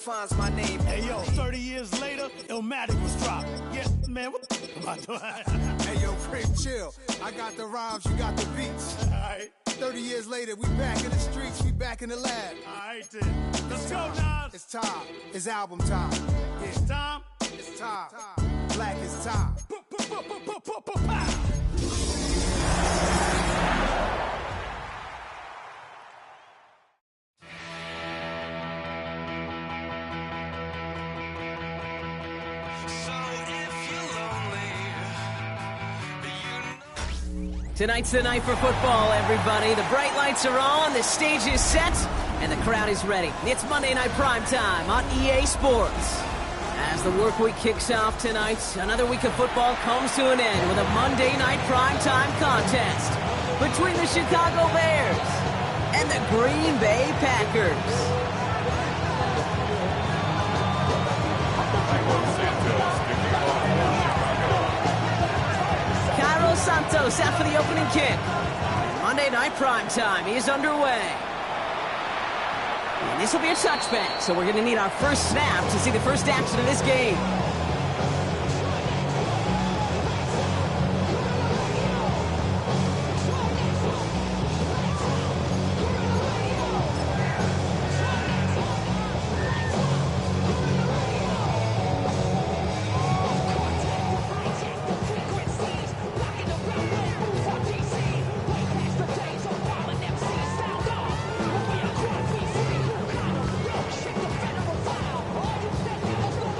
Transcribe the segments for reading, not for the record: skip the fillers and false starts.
defines my name. Hey, yo, 30 years later, Illmatic was dropped. Yeah, man, what the am I doing? Hey, yo, Prince, chill. I got the rhymes, you got the beats. All right. 30 years later, we back in the streets, we back in the lab. All right, then. Let's go, Nas. It's time. It's album time. Yeah. It's time. It's time. Black is time. Tonight's the night for football, everybody. The bright lights are on, the stage is set, and the crowd is ready. It's Monday Night Prime Time on EA Sports. As the work week kicks off tonight, another week of football comes to an end with a Monday Night Prime Time contest between the Chicago Bears and the Green Bay Packers. Santos out for the opening kick. Monday Night Prime Time is underway. And this will be a touchback, so we're going to need our first snap to see the first action of this game.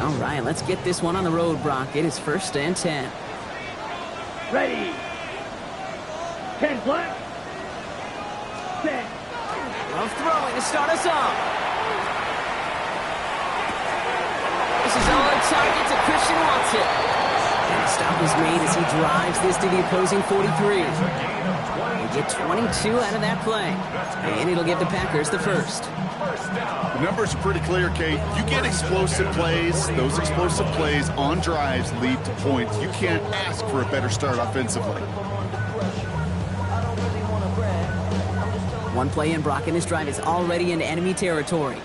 All right, let's get this one on the road, Brock. It is 1st and 10. Ready. 10 black. Set. Of throwing to start us off. This is on target to Christian Watson. And the stop is made as he drives this to the opposing 43. They get 22 out of that play. And it'll give the Packers the first. The numbers are pretty clear, Kate. You get explosive plays. Those explosive plays on drives lead to points. You can't ask for a better start offensively. One play in, Brock, and this drive is already in enemy territory.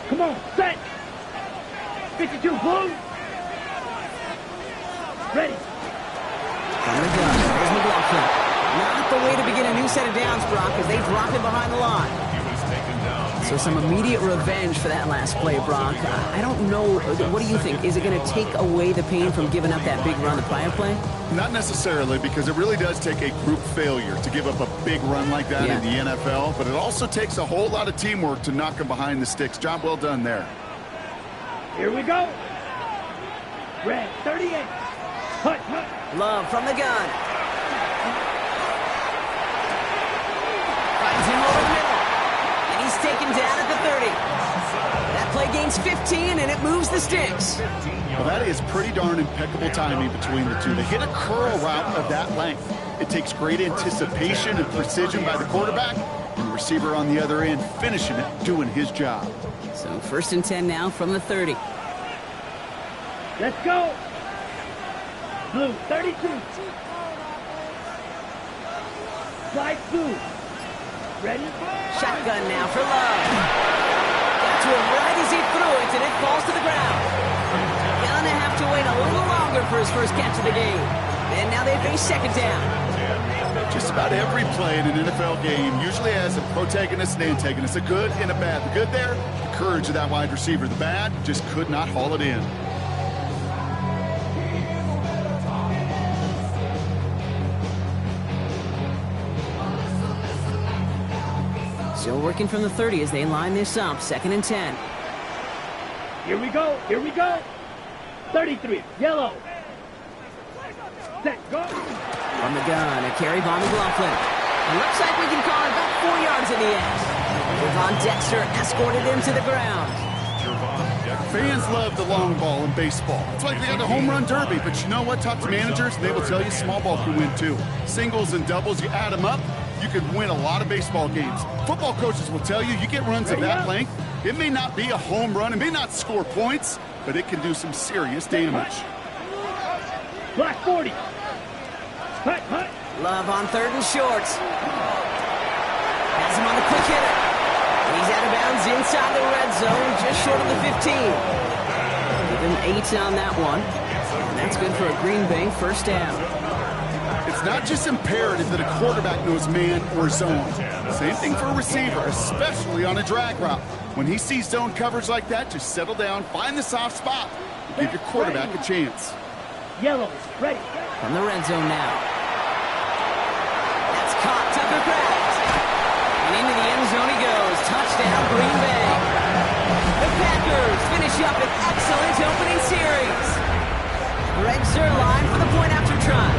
Come on, set. 52 blue. Ready. From the gun, there's McLaughlin. Not the way to begin a new set of downs, Brock, as they drop him behind the line. So some immediate revenge for that last play, Brock. I don't know. What do you think? Is it going to take away the pain from giving up that big run the prior play? Not necessarily, because it really does take a group failure to give up a big run like that in the NFL. But it also takes a whole lot of teamwork to knock him behind the sticks. Job well done there. Here we go. Red 38. Hut, hut. Love from the gun. Finds him over the middle. He's taken down at the 30. That play gains 15, and it moves the sticks. Well, that is pretty darn impeccable timing between the two. They hit a curl route of that length. It takes great anticipation and precision by the quarterback, and the receiver on the other end finishing it, doing his job. So 1st and 10 now from the 30. Let's go. Blue 32. Slide blue. Ready? Shotgun now for Love. Got to him right as he threw it, and it falls to the ground. Gonna have to wait a little longer for his first catch of the game. And now they face 2nd down. Just about every play in an NFL game usually has a protagonist and antagonist, a good and a bad. The good there, the courage of that wide receiver. The bad, just could not haul it in. Still working from the 30 as they line this up. 2nd and 10. Here we go. Here we go. 33. Yellow. Set. Go. From the gun, a carry by McLaughlin. It looks like we can call it about 4 yards in the end. Javon Dexter escorted him to the ground. Fans love the long ball in baseball. It's like they got the home run derby, but you know what? Talk to managers, and they will tell you small ball can win too. Singles and doubles, you add them up, you could win a lot of baseball games. Football coaches will tell you, you get runs of that length, it may not be a home run, it may not score points, but it can do some serious damage. Black 40. Hut, hut. Love on 3rd and short. Has him on the quick hitter. He's out of bounds inside the red zone, just short of the 15. Give him 8 on that one. And that's good for a Green Bay first down. It's not just imperative that a quarterback knows man or zone. Same thing for a receiver, especially on a drag route. When he sees zone coverage like that, just settle down, find the soft spot, and give your quarterback a chance. Yellow is ready. From the red zone now. That's caught. Tucker Kraft. And into the end zone he goes. Touchdown, Green Bay. The Packers finish up an excellent opening series. Greg Zuerlein for the point after try.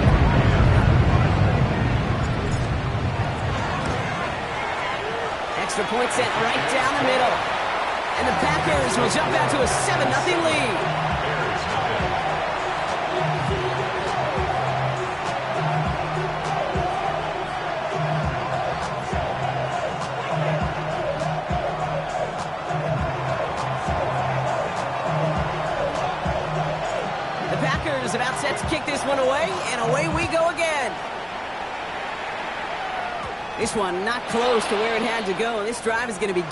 Extra point sent right down the middle. And the Packers will jump out to a 7-0 lead. The Packers about set to kick this one away, and away we go again. This one not close to where it had to go. This drive is going to be...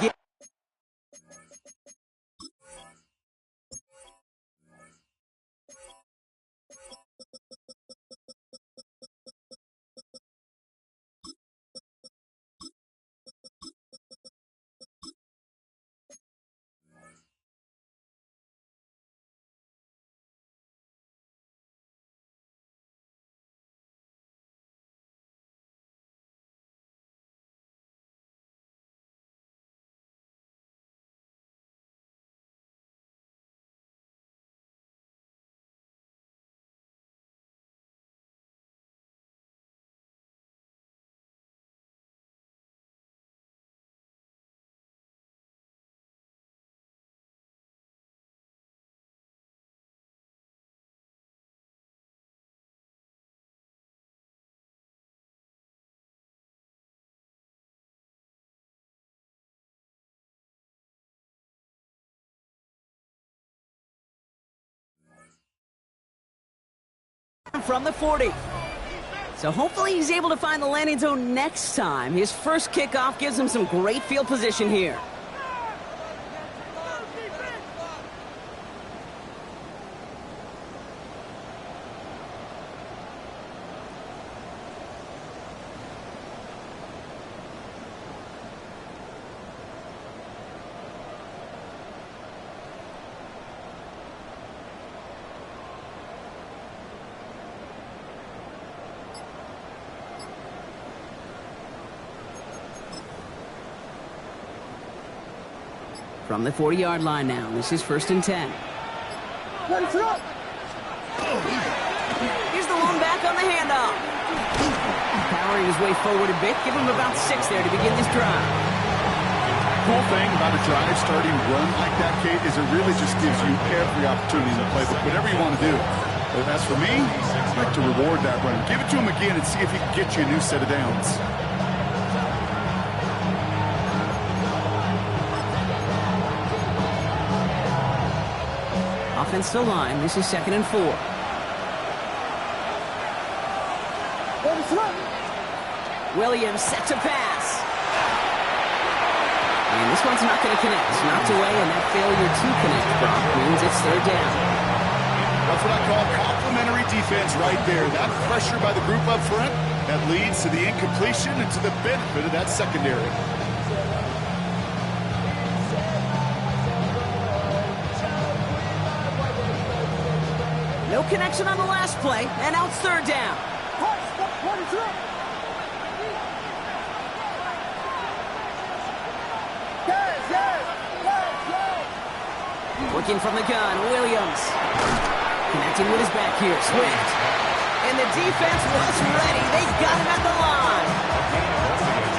From the 40. So hopefully he's able to find the landing zone next time. His first kickoff gives him some great field position here. From the 40-yard line now, this is 1st and 10. Here's the one back on the handoff. Powering his way forward a bit, give him about 6 there to begin this drive. The cool thing about a drive starting run like that, Kate, is it really just gives you every opportunity in the playbook, whatever you want to do. But as for me, I'd like to reward that run. Give it to him again and see if he can get you a new set of downs. Offense to line. This is 2nd and 4. Williams set to pass. And this one's not going to connect. It's knocked away, and that failure to connect, Brock, means it's 3rd down. That's what I call complimentary defense right there. That pressure by the group up front, that leads to the incompletion and to the benefit of that secondary. No connection on the last play, and now it's 3rd down. Working from the gun, Williams. Connecting with his back here, Swift. And the defense was ready. They got him at the line.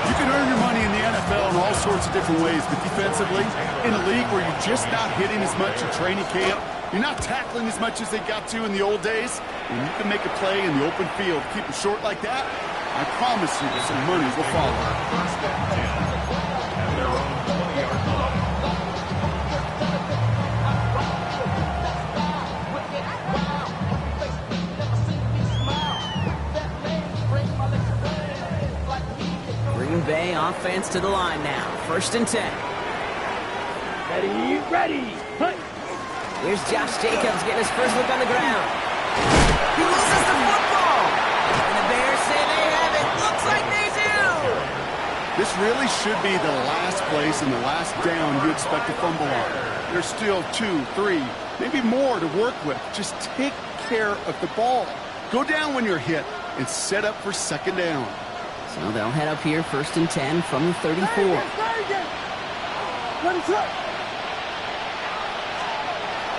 You can earn your money in the NFL in all sorts of different ways, but defensively, in a league where you're just not hitting as much in training camp, you're not tackling as much as they got to in the old days, and you can make a play in the open field, keep it short like that, I promise you some money will follow. Green Bay offense to the line now. 1st and 10. Ready, ready. Hut. Here's Josh Jacobs getting his first look on the ground. He loses the football. And the Bears say they have it. Looks like they do. This really should be the last place and the last down you expect to fumble on. There's still 2, 3, maybe more to work with. Just take care of the ball. Go down when you're hit and set up for second down. So they'll head up here, 1st and 10 from the 34.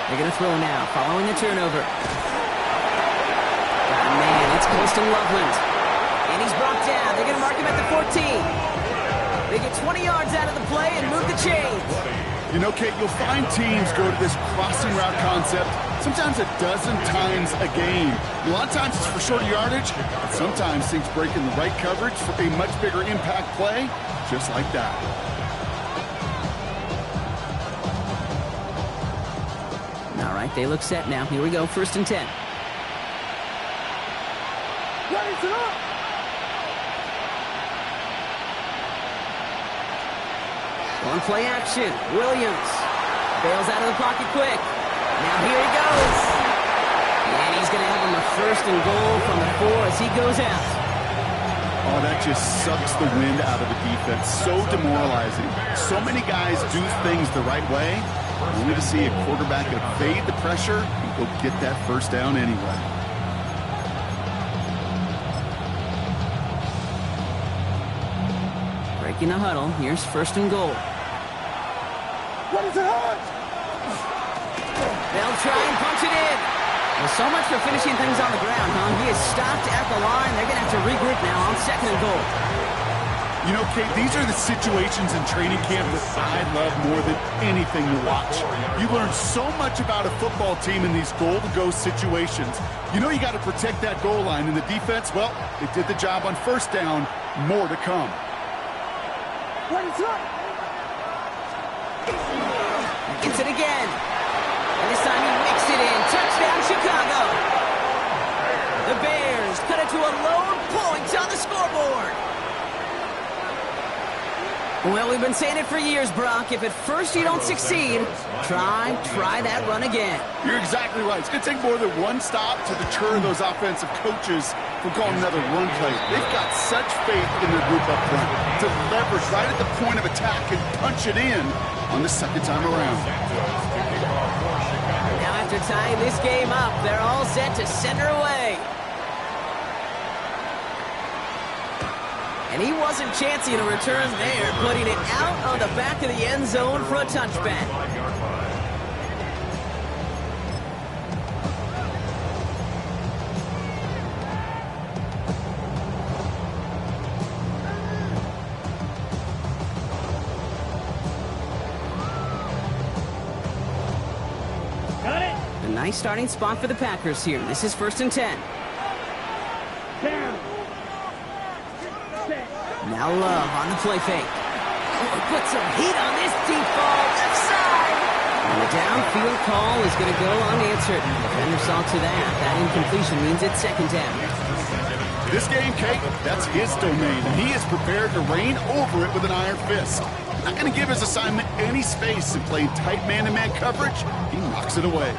They're going to throw now, following the turnover. Oh, man, it's Colston Loveland. And he's brought down. They're going to mark him at the 14. They get 20 yards out of the play and move the chains. You know, Kate, you'll find teams go to this crossing route concept sometimes a dozen times a game. A lot of times it's for shorter yardage, but sometimes things break in the right coverage for a much bigger impact play, just like that. All right, they look set now. Here we go, 1st and 10. On play action, Williams bails out of the pocket quick. Now here he goes. And he's going to have him a 1st and goal from the 4 as he goes out. Oh, that just sucks the wind out of the defense. So demoralizing. So many guys do things the right way, only to see a quarterback evade the pressure and go get that 1st down anyway. Breaking the huddle, here's 1st and goal. They'll try and punch it in. Well, so much for finishing things on the ground, huh? He is stopped at the line. They're going to have to regroup now on 2nd and goal. You know, Kate, these are the situations in training camp that I love more than anything to watch. You learn so much about a football team in these goal-to-go situations. You know you got to protect that goal line, and the defense, well, they did the job on 1st down. More to come. Gets it again. And this time he mixed it in. Touchdown, Chicago. The Bears cut it to a lone point on the scoreboard. Well, we've been saying it for years, Brock. If at first you don't succeed, try that run again. You're exactly right. It's going to take more than one stop to deter those offensive coaches from calling another run play. They've got such faith in their group up front to leverage right at the point of attack and punch it in on the 2nd time around. Now after tying this game up, they're all set to send her away. And he wasn't chancing a return there, putting it out on the back of the end zone for a touchback. Got it. A nice starting spot for the Packers here. This is 1st and 10. Down. Now Love on the play fake. Put some heat on this deep ball, left side. And the downfield call is going to go unanswered. The defender saw to that. That incompletion means it's 2nd down. This game, Kate, that's his domain, and he is prepared to reign over it with an iron fist. Not going to give his assignment any space, and playing tight man-to-man coverage, he knocks it away.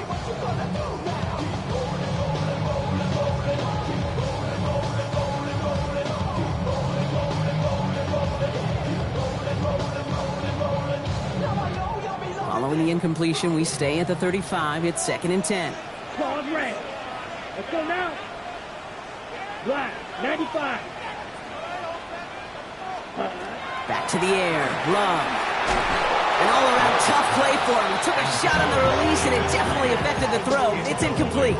Following the incompletion, we stay at the 35. It's 2nd and 10. Ball red. Let's go now. Black, 95. Back to the air. Love. An all-around tough play for him. He took a shot on the release, and it definitely affected the throw. It's incomplete.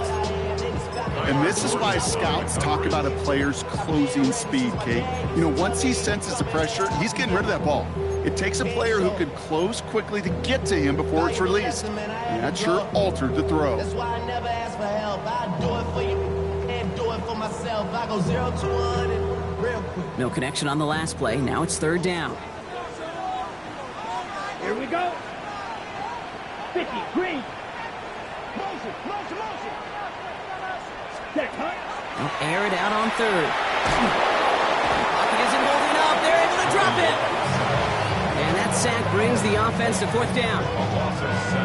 And this is why scouts talk about a player's closing speed, Kate. You know, once he senses the pressure, he's getting rid of that ball. It takes a player who can close quickly to get to him before it's released. And that sure altered the throw. That's why I never ask for help. I do it for you and do it for myself. I go 0 to 100 real quick. No connection on the last play. Now it's 3rd down. Here we go. 50, green. Motion. Check, Hunt. They'll air it out on 3rd. Pocket isn't holding up. They're able to drop it. And that's sack brings the offense to 4th down.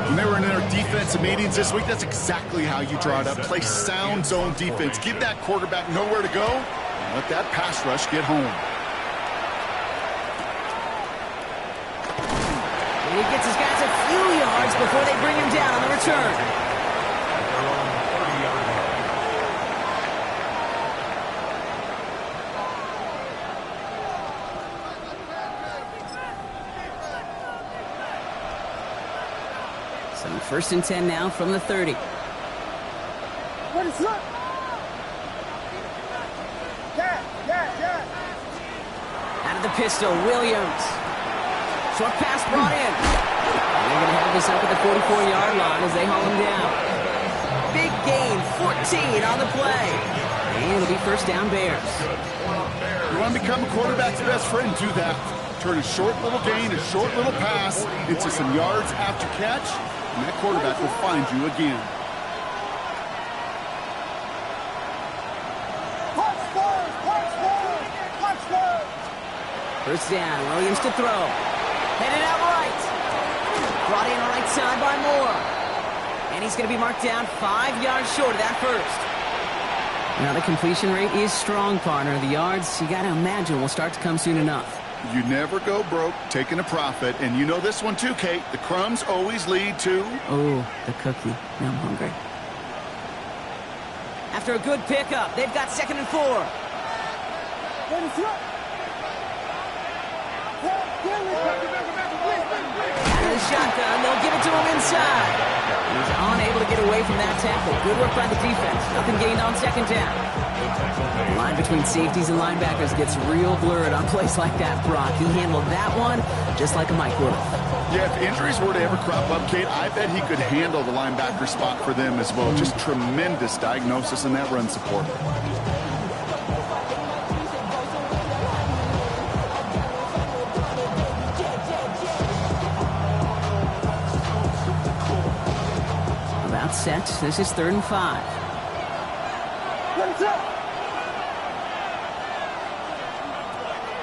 When they were in their defensive meetings this week, that's exactly how you draw it up. Play sound zone defense. Give that quarterback nowhere to go, and let that pass rush get home. And he gets his guys a few yards before they bring him down on the return. So 1st and 10 now from the 30. What is up? Yeah. Out of the pistol, Williams. Short pass brought in. And they're going to have this up at the 44-yard line as they haul him down. Big gain, 14 on the play. And it'll be 1st down Bears. You want to become a quarterback's best friend? Do that. Turn a short little gain, a short little pass into some yards after catch, and that quarterback will find you again. Touchdown! 1st down, Williams to throw. Headed out right. Brought in right side by Moore. And he's going to be marked down 5 yards short of that 1st. Now the completion rate is strong, partner. The yards, you got to imagine, will start to come soon enough. You never go broke taking a profit, and you know this one too, Kate. The crumbs always lead to... Oh, the cookie. Now I'm hungry. After a good pickup, they've got 2nd and 4. Out of the shotgun, they'll give it to him inside. He's unable to get away from that tackle. Good work by the defense. Nothing gained on 2nd down. The line between safeties and linebackers gets real blurred on plays like that, Brock. He handled that one just like a Mike would. Yeah, if injuries were to ever crop up, Kate, I bet he could handle the linebacker spot for them as well. Just tremendous diagnosis in that run support. About set. This is 3rd and 5.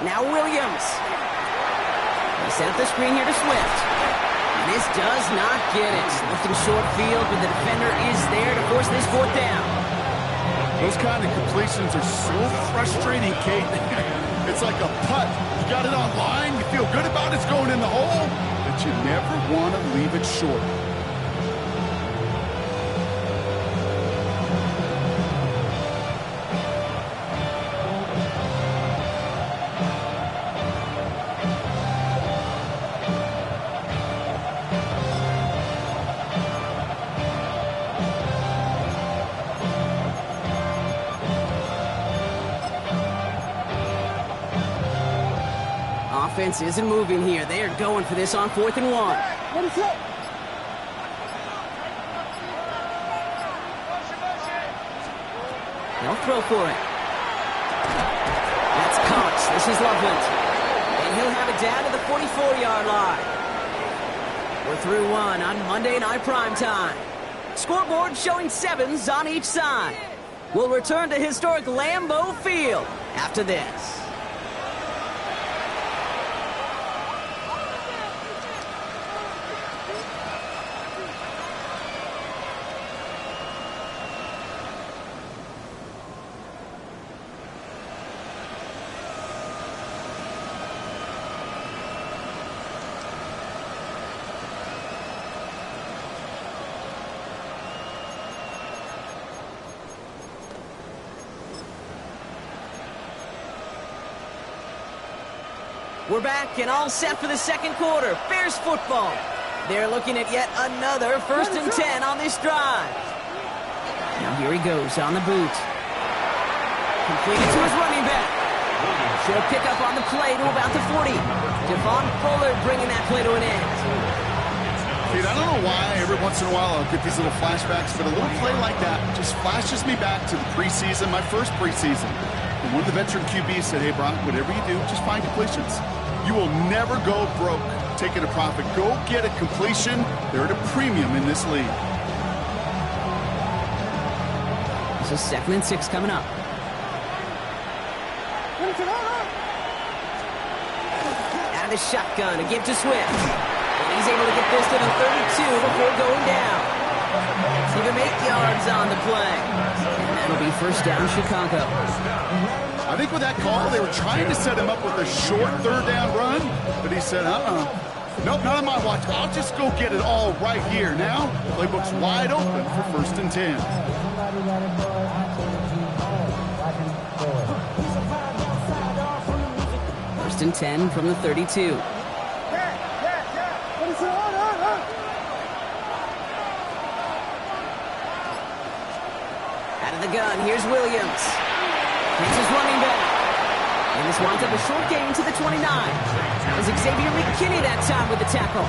Now Williams. They set up the screen here to Swift. And this does not get it. Lifting short field, but the defender is there to force this 4th down. Those kind of completions are so frustrating, Kate. It's like a putt. You got it on line, you feel good about it's going in the hole, but you never want to leave it short. Offense isn't moving here. They are going for this on 4th and 1. What is up? They'll throw for it. That's Cox. This is Loveland. And he'll have it down to the 44-yard line. We're through 1 on Monday Night Primetime. Scoreboard showing 7s on each side. We'll return to historic Lambeau Field after this. We're back and all set for the 2nd quarter. Bears football. They're looking at yet another 1st and 10 on this drive. Now here he goes on the boot. Completed to his running back. Should pick up on the play to about the 40. Devon Fuller bringing that play to an end. Dude, I don't know why every once in a while I'll get these little flashbacks, but a little play like that just flashes me back to the preseason, my first preseason. And one of the veteran QBs said, hey, Brock, whatever you do, just find completions. You will never go broke taking a profit. Go get a completion. They're at a premium in this league. This is 2nd and 6 coming up. Out Behind the shotgun, a give to Swift. And he's able to get this to the 32 before going down. Give him 8 yards on the play. And that'll be first down, Chicago. I think with that call, they were trying to set him up with a short third down run, but he said, nope, not on my watch. I'll just go get it all right here. Now, playbook's wide open for 1st and 10. First and 10 from the 32. Out of the gun, here's Williams. Here's his running back. And this winds up a short gain to the 29. That was Xavier McKinney that time with the tackle.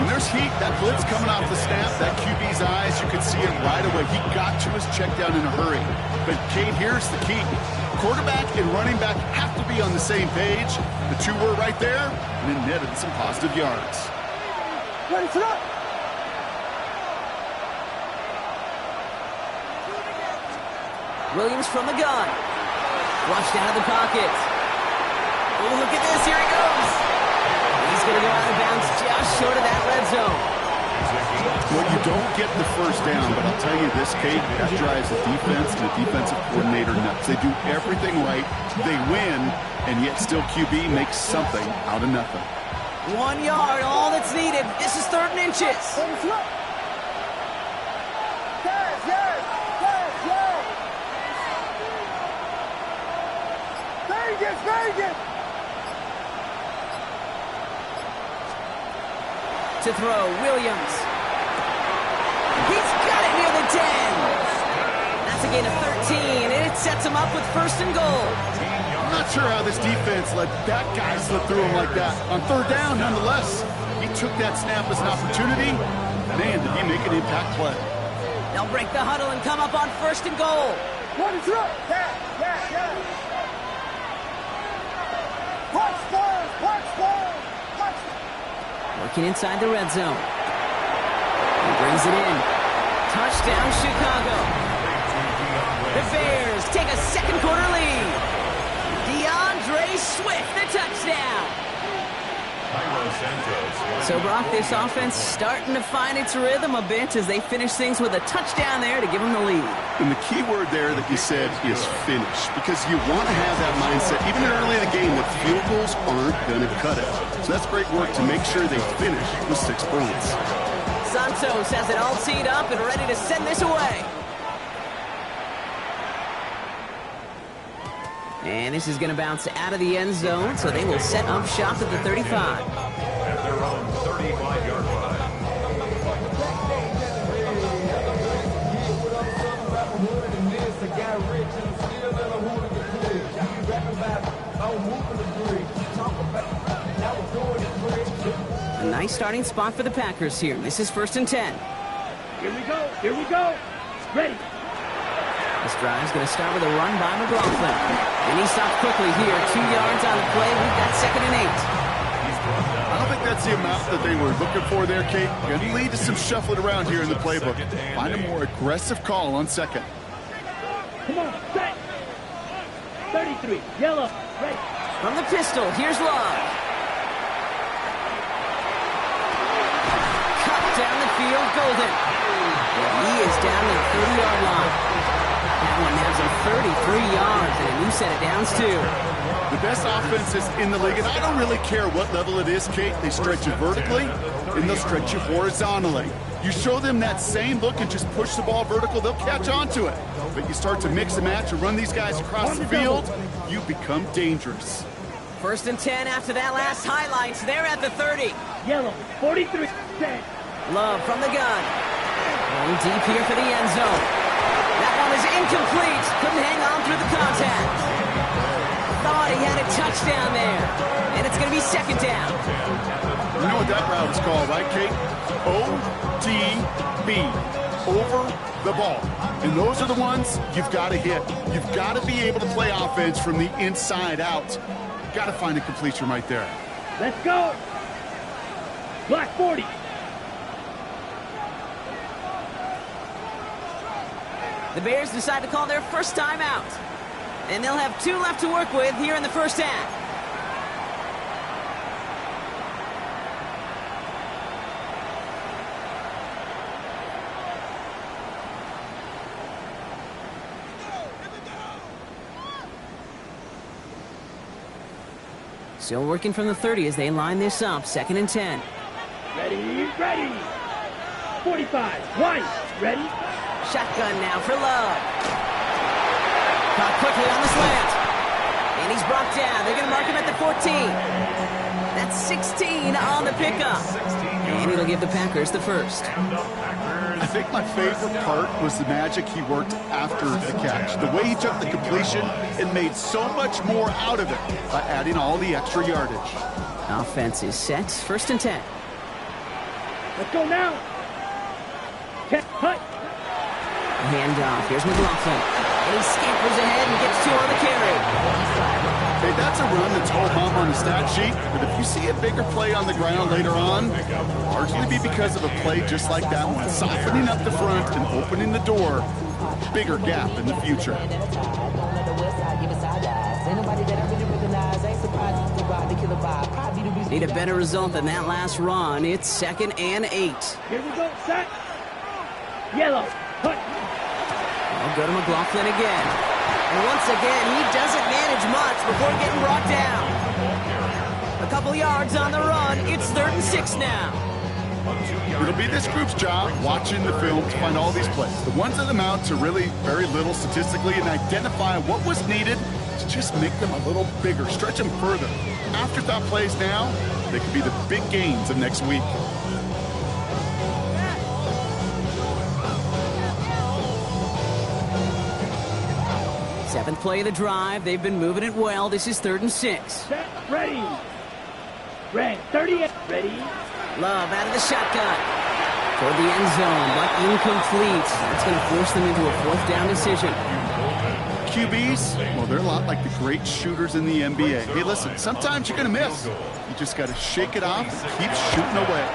When there's heat, that blitz coming off the snap, that QB's eyes, you could see it right away. He got to his check down in a hurry. But, Kate, here's the key. Quarterback and running back have to be on the same page. The two were right there, and it netted some positive yards. Ready, set up. Williams from the gun. Flushed out of the pocket. Oh, look at this. Here he goes. He's going to go out of bounds just short of that red zone. Well, you don't get the first down, but I'll tell you this, Kate, that drives the defense and the defensive coordinator nuts. They do everything right. They win, and yet still QB makes something out of nothing. 1 yard, all that's needed. This is 3rd and inches. Vegas! To throw, Williams. He's got it near the 10. That's a gain of 13, and it sets him up with 1st and goal. I'm not sure how this defense let that guy slip through him like that. On 3rd down, nonetheless, he took that snap as an opportunity. Man, did he make an impact play. They'll break the huddle and come up on 1st and goal. Working inside the red zone. He brings it in. Touchdown, Chicago. The Bears take a 2nd quarter lead. DeAndre Swift, the touchdown. So, Brock, this offense starting to find its rhythm a bit as they finish things with a touchdown there to give them the lead. And the key word there that you said is finish, because you want to have that mindset, even early in the game, that field goals aren't going to cut it. So that's great work to make sure they finish with 6 points. Santos has it all teed up and ready to send this away. And this is going to bounce out of the end zone, so they will set up shop at the 35. At their own 35-yard line. A nice starting spot for the Packers here. This is 1st and 10. Here we go. Ready. This drive is going to start with a run by McLaughlin. And he stops quickly here. 2 yards on the play. We've got 2nd and 8. I don't think that's the amount that they were looking for there, Kate. Going to lead to some shuffling around here in the playbook. Find a more aggressive call on 2nd. Come on, set. 33, yellow, ready. From the pistol, here's Love. Cut down the field, Golden. And he is down to the 30-yard line. That one has him 33 yards, and a new set of downs, too. The best offenses in the league, and I don't really care what level it is, Kate. They stretch you vertically, and they'll stretch you horizontally. You show them that same look and just push the ball vertical, they'll catch on to it. But you start to mix and match and run these guys across the field, you become dangerous. 1st and 10 after that last highlight. They're at the 30. Yellow, 43, set. Love from the gun. Going deep here for the end zone. That one is incomplete. Couldn't hang on through the contact. Thought he had a touchdown there. And it's going to be 2nd down. You know what that route is called, right, Kate? ODB. Over the ball. And those are the ones you've got to hit. You've got to be able to play offense from the inside out. Got to find a completion right there. Let's go. Black 40. The Bears decide to call their first timeout. And they'll have 2 left to work with here in the first half. Still working from the 30 as they line this up. 2nd and 10. Ready, ready. 45, one, ready. Shotgun now for Love. Caught quickly on the slant. And he's brought down. They're going to mark him at the 14. That's 16 on the pickup. And it'll give the Packers the first. I think my favorite part was the magic he worked after the catch. The way he took the completion and made so much more out of it by adding all the extra yardage. Offense is set. 1st and 10. Let's go now. Cut. Handoff. Here's McLaughlin. And he scampers ahead and gets 2 on the carry. Hey, that's a run that's whole hum on the stat sheet, but if you see a bigger play on the ground later on, largely be because of a play just like that one, softening up the front and opening the door, bigger gap in the future. Need a better result than that last run. It's 2nd and 8. Here we go, set. Yellow, cut. I'll go to McLaughlin again. And once again, he doesn't manage much before getting brought down. A couple yards on the run. It's 3rd and 6 now. It'll be this group's job watching the film to find all these plays. The ones that amount to really very little statistically and identify what was needed to just make them a little bigger, stretch them further. Afterthought plays now, they could be the big gains of next week. Seventh play of the drive. They've been moving it well. This is 3rd and 6. Set, ready. Red, 38, ready. Love out of the shotgun. Toward the end zone, but incomplete. That's going to force them into a 4th down decision. QBs, well, they're a lot like the great shooters in the NBA. Hey, listen, sometimes you're going to miss. You just got to shake it off and keep shooting away.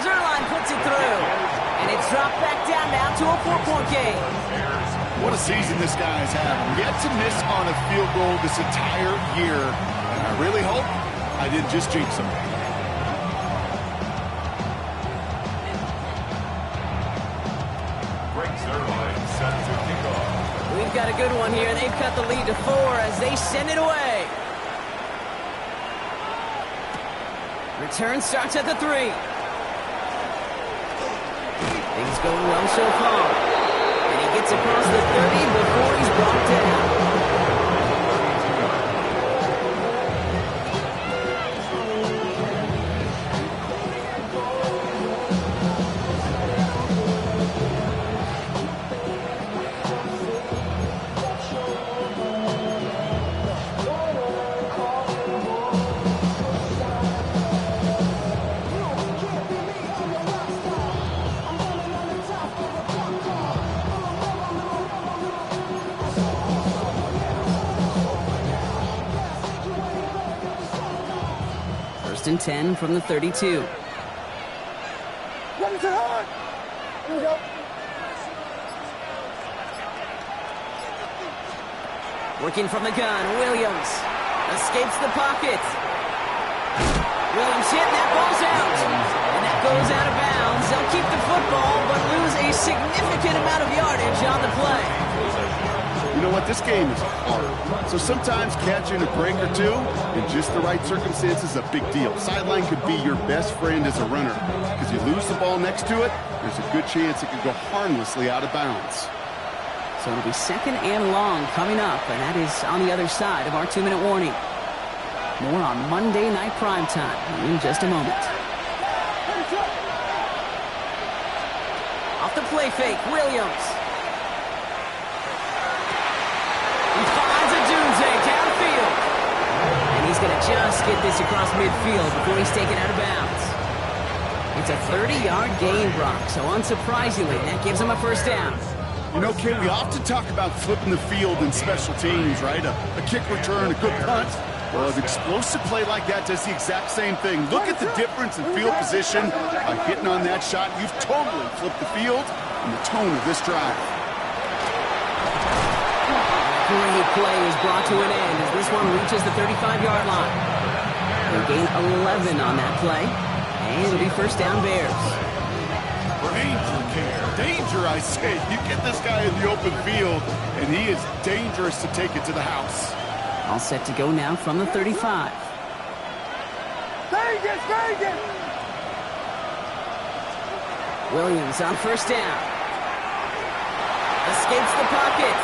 Zerline puts it through. And it's dropped back down now to a 4-point game. What a season this guy has had. Yet to miss on a field goal this entire year. And I really hope I didn't just jinx him. We've got a good one here. They've cut the lead to 4 as they send it away. Return starts at the 3. Things going well so far. And he gets across the 30 before he's brought down. And 10 from the 32. Working from the gun, Williams escapes the pocket. Williams hit, and that ball's out. And that goes out of bounds. They'll keep the football, but lose a significant amount of yardage on the play. You know what? This game is hard. So sometimes catching a break or two in just the right circumstances is a big deal. Sideline could be your best friend as a runner because you lose the ball next to it, there's a good chance it could go harmlessly out of bounds. So it'll be 2nd and long coming up, and that is on the other side of our 2-minute warning. More on Monday Night Primetime in just a moment. Off the play fake, Williams. Downfield. And he's going to just get this across midfield before he's taken out of bounds. It's a 30-yard gain, Brock, so unsurprisingly, that gives him a 1st down. You know, Kay, we often talk about flipping the field in special teams, right? A kick return, a good punt. Well, an explosive play like that does the exact same thing. Look at the difference in field position. By hitting on that shot, you've totally flipped the field and the tone of this drive. Great play is brought to an end as this one reaches the 35-yard line. They gain 11 on that play, and it'll be 1st down Bears. Danger, I say. You get this guy in the open field, and he is dangerous to take it to the house. All set to go now from the 35. Williams on first down. Escapes the pocket.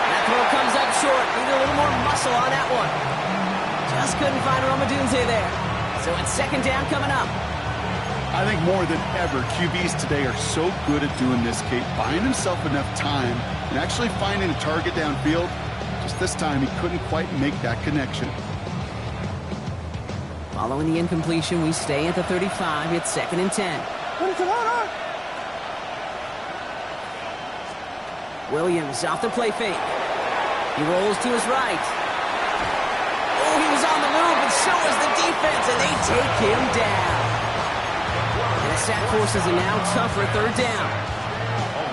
That throw comes up short. Need a little more muscle on that one. Just couldn't find Romadunze there. So it's second down coming up. I think more than ever, QBs today are so good at doing this, Kate, buying himself enough time and actually finding a target downfield. Just this time, he couldn't quite make that connection. Following the incompletion, we stay at the 35. It's second and 10. Williams off the play fake. He rolls to his right. Oh, he was on the move, and so was the defense, and they take him down. And a sack forces a now tougher third down.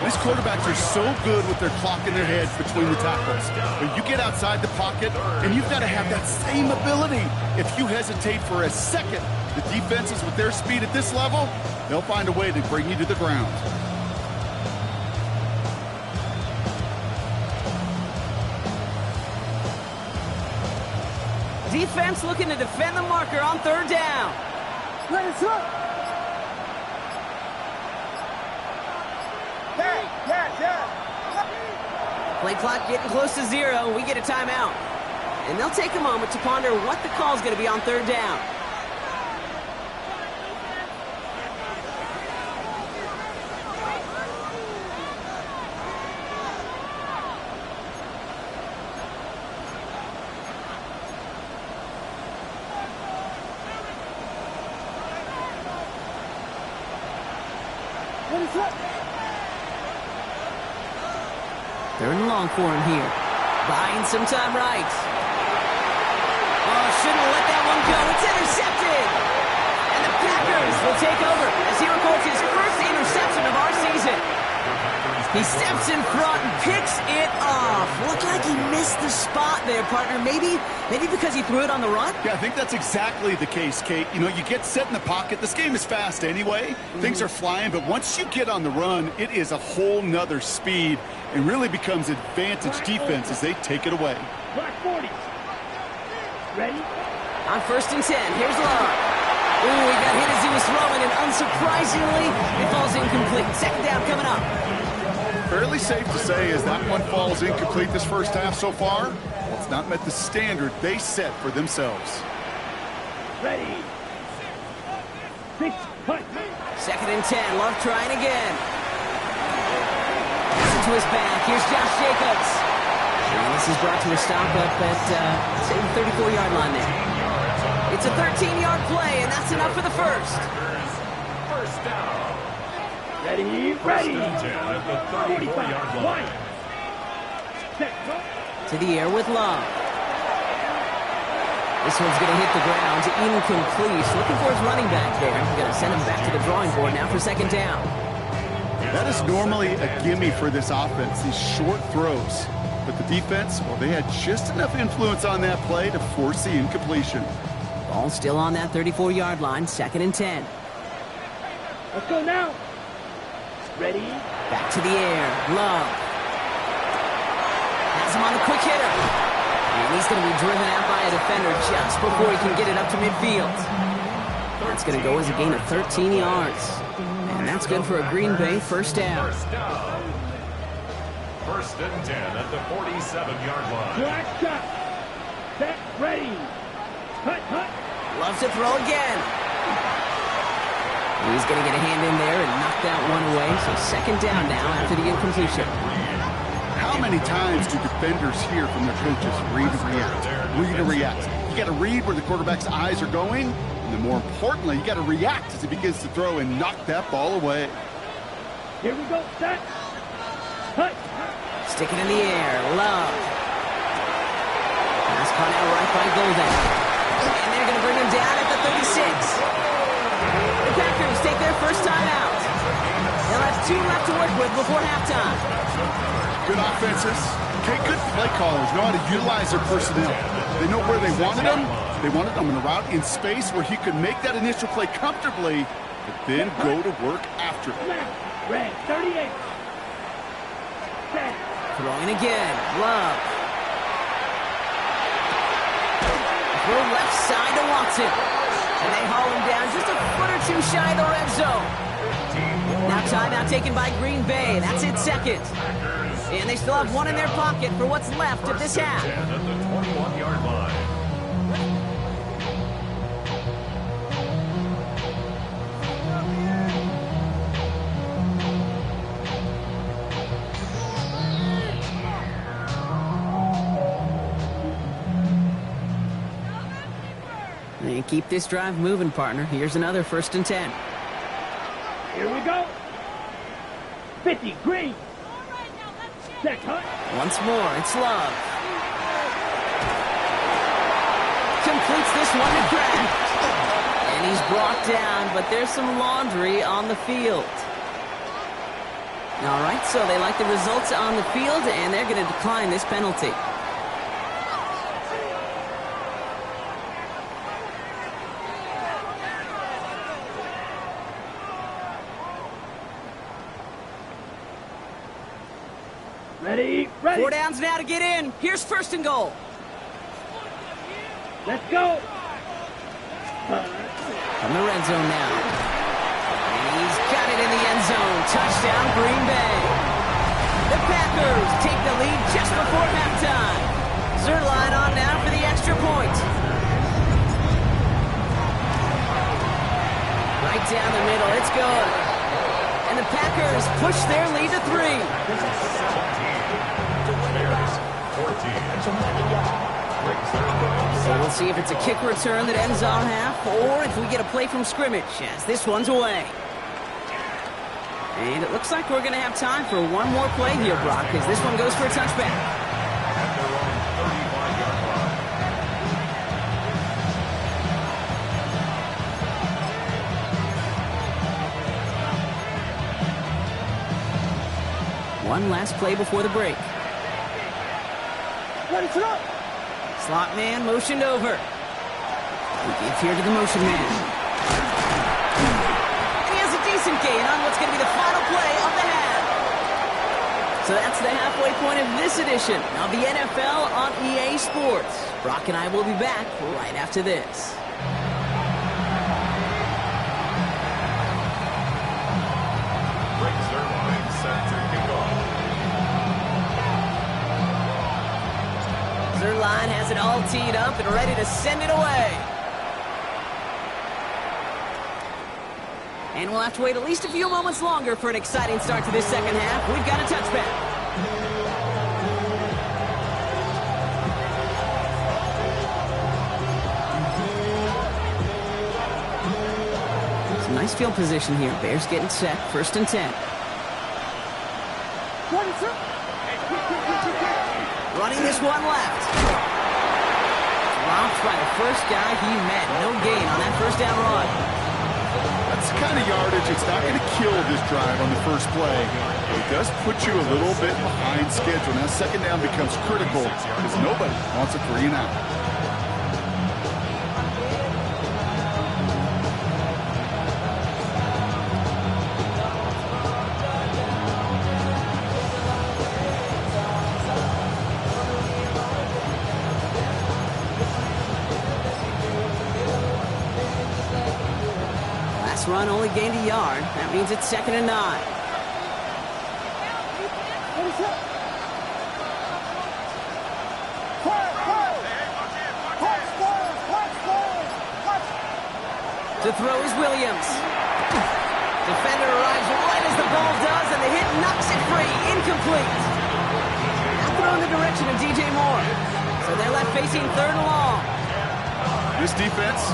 These quarterbacks are so good with their clock in their heads between the tackles. But you get outside the pocket, and you've got to have that same ability. If you hesitate for a second, the defenses with their speed at this level, they'll find a way to bring you to the ground. Defense looking to defend the marker on third down. Play clock getting close to 0. We get a timeout. And they'll take a moment to ponder what the call is going to be on third down. Third and long for him here. Buying some time right. Oh, shouldn't have let that one go. It's intercepted. And the Packers will take over as he records his first interception of our season. He steps in front and picks it off. Looked like he missed the spot there, partner. Maybe because he threw it on the run? Yeah, I think that's exactly the case, Kate. You know, you get set in the pocket. This game is fast anyway. Things are flying, but once you get on the run, it is a whole nother speed and really becomes advantage defense as they take it away. Black 40s. Ready? On first and 10, here's Love. Ooh, he got hit as he was throwing, and unsurprisingly, it falls incomplete. Second down coming up. Fairly safe to say as that one falls incomplete this first half so far, well, it's not met the standard they set for themselves. Ready. 6, cut. Second and 10, Love trying again. Listen to his back, here's Josh Jacobs. And this is brought to a stop up at, say, the 34-yard line there. It's a 13-yard play, and that's enough for the first. First down. Ready. First and 10 at the 34-yard line. To the air with Love. This one's going to hit the ground, incomplete. Looking for his running back there. Going to send him back to the drawing board now for second down. That is normally a gimme for this offense, these short throws. But the defense, well, they had just enough influence on that play to force the incompletion. Ball still on that 34-yard line, second and 10. Let's go now. Ready. Back to the air, Love. Has him on the quick hitter. And he's going to be driven out by a defender just before he can get it up to midfield. That's going to go as a gain of 13 yards. And that's good for a Green Bay first down. First down. First and 10 at the 47-yard line. Black shot. Set. Ready. Cut. Loves to throw again. He's going to get a hand in there and knock that one away. So second down now after the incompletion. How many times do defenders hear from their coaches, read and react, read and react? You got to read where the quarterback's eyes are going, and then more importantly, you got to react as he begins to throw and knock that ball away. Here we go. Set. Cut. Stick it in the air. Love. Pass caught out right by Golden. And they're going to bring him down at the 36. The Packers take their first time out. They'll have 2 left to work with before halftime. Good offenses. Okay, good play callers know how to utilize their personnel. They know where they wanted them. They wanted them in a route in space where he could make that initial play comfortably, but then go to work after it. Red 38. Set. Throwing again. Love. Throw left side to Watson. And they haul slow him down, just a foot or two shy of the red zone. Now timeout taken by Green Bay. That's its second. And they still have one in their pocket for what's left of this half. 10 at the 21-yard line. And keep this drive moving, partner. Here's another 1st and 10. Here we go. 50, green. Check, huh? Once more, it's Love. Completes this one to Grant. And he's brought down, but there's some laundry on the field. All right, so they like the results on the field, and they're going to decline this penalty. Ready, ready. 4 downs now to get in. Here's 1st and goal. Let's go. From the red zone now. And he's got it in the end zone. Touchdown, Green Bay. The Packers take the lead just before halftime. Zerline on now for the extra point. Right down the middle. It's good. And the Packers push their lead to 3. So we'll see if it's a kick return that ends our half, or if we get a play from scrimmage, as this one's away. And it looks like we're going to have time for one more play here, Brock, as this one goes for a touchback. At their own 35-yard line. One last play before the break. Ready, set up. Slot man motioned over. We give here to the motion man. And he has a decent gain on what's going to be the final play of the half. So that's the halfway point of this edition of the NFL on EA Sports. Brock and I will be back right after this. Brings their line set to kick off. Zerline has it all teed up and ready to send it away. And we'll have to wait at least a few moments longer for an exciting start to this second half. We've got a touchback. Some nice field position here. Bears getting set. 1st and 10. Running this one left. Dropped by the first guy he met. No gain on that 1st down run. That's the kind of yardage. It's not going to kill this drive on the first play. It does put you a little bit behind schedule. Now 2nd down becomes critical because nobody wants a 3 and out. Run only gained a yard. That means it's 2nd and 9. To throw is Williams. Defender arrives right as the ball does, and the hit knocks it free. Incomplete. Now throw in the direction of DJ Moore. So they're left facing 3rd and long. This defense,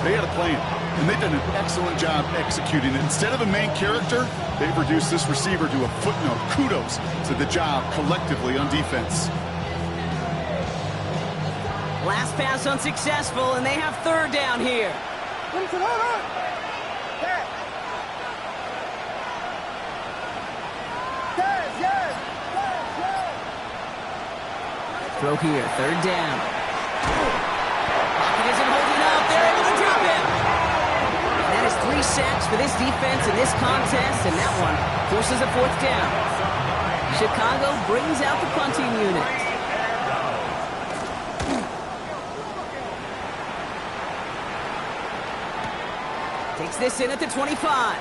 they had a plan. And they've done an excellent job executing it. Instead of a main character, they've reduced this receiver to a footnote. Kudos to the job collectively on defense. Last pass unsuccessful, and they have 3rd down here. Throw here, 3rd down. Pocket isn't holding up. They're able to drop him. That is 3 sacks for this defense in this contest, and that one forces a 4th down. Chicago brings out the punting unit. Takes this in at the 25.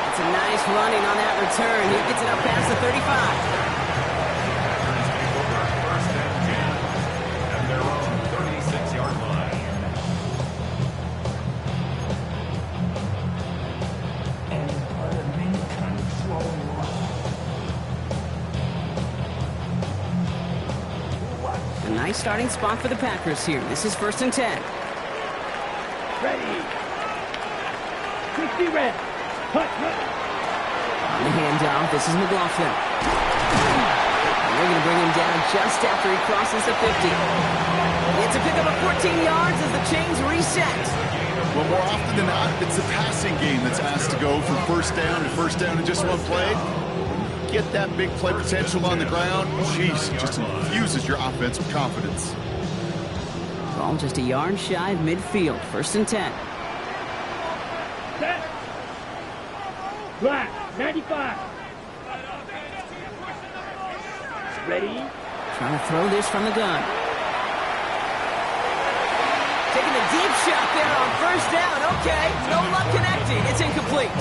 It's a nice running on that return. He gets it up past the 35. At their own 36-yard line. A nice starting spot for the Packers here. This is 1st and 10. Ready. 60 red. Cut. On the handoff, this is McLaughlin. And they're going to bring him down just after he crosses the 50. It's a pickup of 14 yards as the chains reset. Well, more often than not, it's the passing game that's asked to go from first down to first down in just one play. Get that big play potential on the ground. Jeez, it just infuses your offense with confidence. Ball just a yard shy of midfield. 1st and 10. Set. Black. 95. Ready. Trying to throw this from the gun. Taking a deep shot there on 1st down. Okay, no luck connecting. It's incomplete.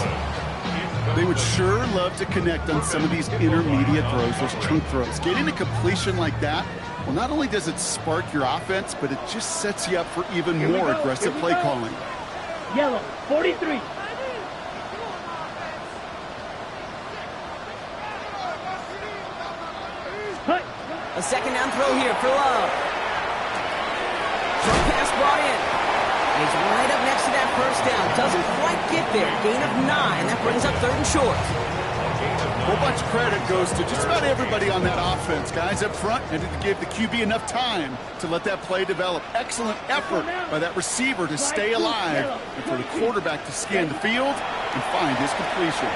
They would sure love to connect on some of these intermediate throws, those chunk throws. Getting a completion like that, well, not only does it spark your offense, but it just sets you up for even more aggressive play calling. Yellow. 43. Cut. A 2nd down throw here for Love. Short pass brought in. He's right up next to that 1st down. Doesn't quite get there. Gain of 9. That brings up 3rd and short. A whole bunch of credit goes to just about everybody on that offense. Guys up front had to give the QB enough time to let that play develop. Excellent effort by that receiver to stay alive and for the quarterback to scan the field and find his completion.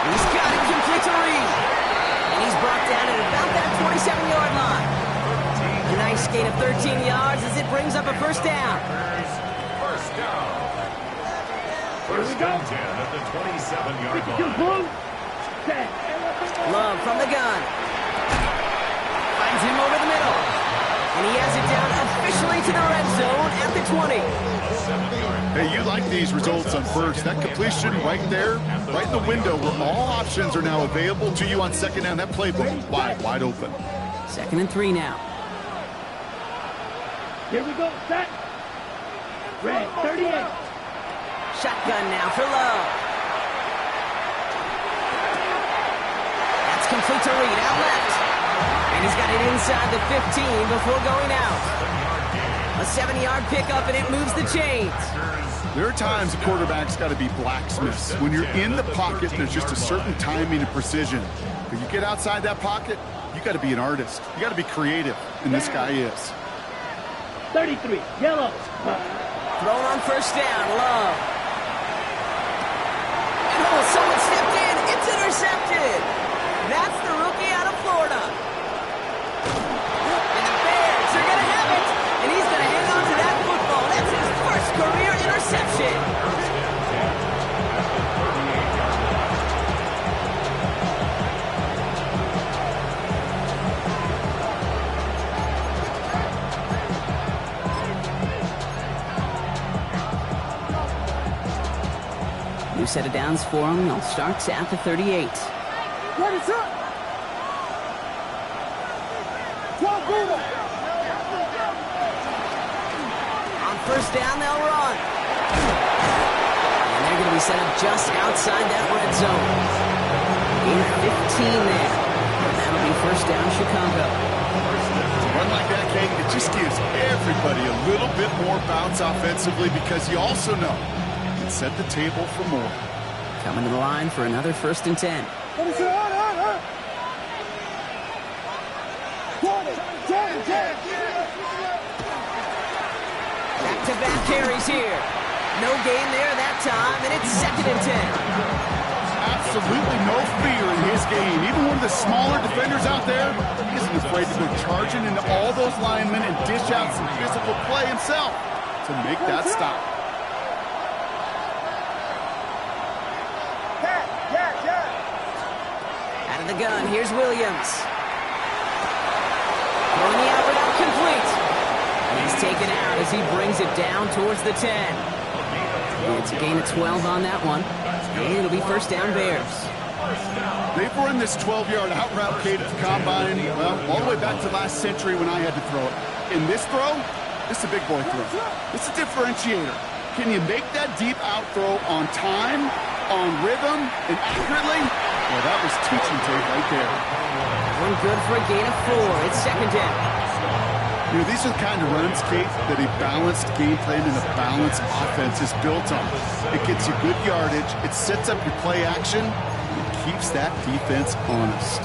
He's got it complete to Reed. And he's brought down at about that 27-yard line. A nice gain of 13 yards as it brings up a 1st down. First down. First and 10 at the 27-yard 52 line. blue. Set. Love from the gun. Finds him over the middle. And he has it down officially to the red zone at the 20. Hey, you like these results on 1st. That completion right there, right in the window where all options are now available to you on 2nd down. That playbook wide open. 2nd and 3 now. Here we go. Set. Red. 38. Shotgun now for Love. That's complete to Reed, out left. And he's got it inside the 15 before going out. A 7-yard pickup, and it moves the chains. There are times a quarterback's got to be blacksmiths. When you're in the pocket, there's just a certain timing and precision. But you get outside that pocket, you got to be an artist. You got to be creative, and this guy is. 33. Yellow. Thrown on 1st down, Love. Oh, someone stepped in. It's intercepted. That's the rookie out of Florida. And the Bears are going to have it. And he's going to hang on to that football. That's his 1st career interception. New set of downs for him. He'll start at the 38. What is up? 12 Buddha. On 1st down, they'll run. And they're going to be set up just outside that red zone. Gain of 15 there. And that'll be 1st down, Chicago. A run like that, Kate, it just gives everybody a little bit more bounce offensively because you also know you can set the table for more. Coming to the line for another 1st and 10. What is it? 10. Back-to-back carries here. No gain there that time, and it's 2nd and 10. Absolutely no fear in his game. Even one of the smaller defenders out there, he isn't afraid to go charging into all those linemen and dish out some physical play himself to make that stop. Out of the gun, here's Williams. Throwing the out route complete. And he's he brings it down towards the 10. It's a gain of 12 on that one. And it'll be first down Bears. They've run this 12-yard out route, Kate, at the combine, well, all the way back to last century when I had to throw it. In this throw, this is a big boy throw. It's a differentiator. Can you make that deep out throw on time, on rhythm, and accurately? Well, that was teaching tape right there. One good for a gain of 4. It's second down. You know, these are the kind of runs, Kate, that a balanced game plan and a balanced offense is built on. It gets you good yardage, it sets up your play action, and it keeps that defense honest.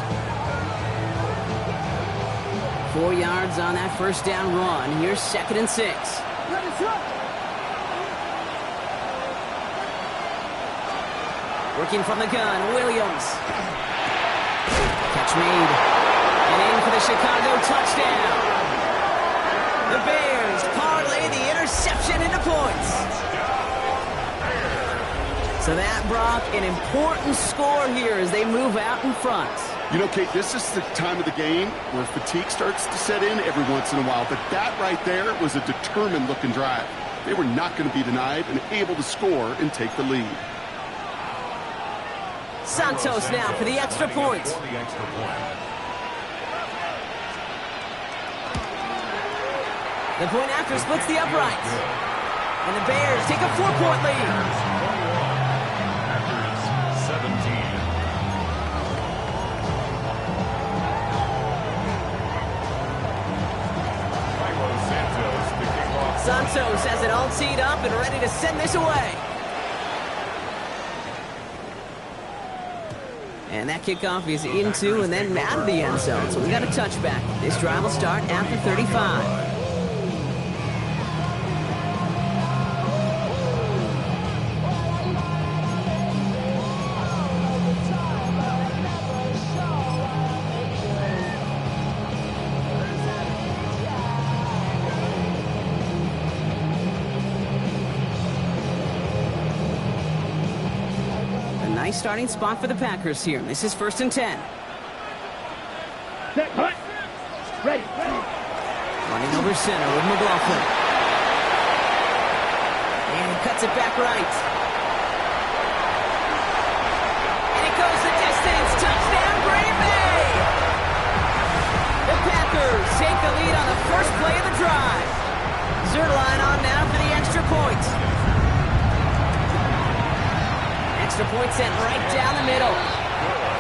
4 yards on that first down run. Here's second and 6. Working from the gun, Williams. Catch made. And in for the Chicago touchdown. The Bears parlay the interception into points. So that, Brock, an important score here as they move out in front. You know, Kate, this is the time of the game where fatigue starts to set in every once in a while. But that right there was a determined-looking drive. They were not going to be denied and able to score and take the lead. Santos now for the extra point. The point after splits the uprights. And the Bears take a 4-point lead. Packers 17. Santos has it all teed up and ready to send this away. And that kickoff is into and then out of the end zone. So we got a touchback. This drive will start after 35. Nice starting spot for the Packers here. This is first and 10. Set, hut. Ready. Running over center with McLaughlin. And he cuts it back right. And it goes the distance. Touchdown, Green Bay! The Packers take the lead on the first play of the drive. Zerline on now for the extra point. Extra point sent right down the middle.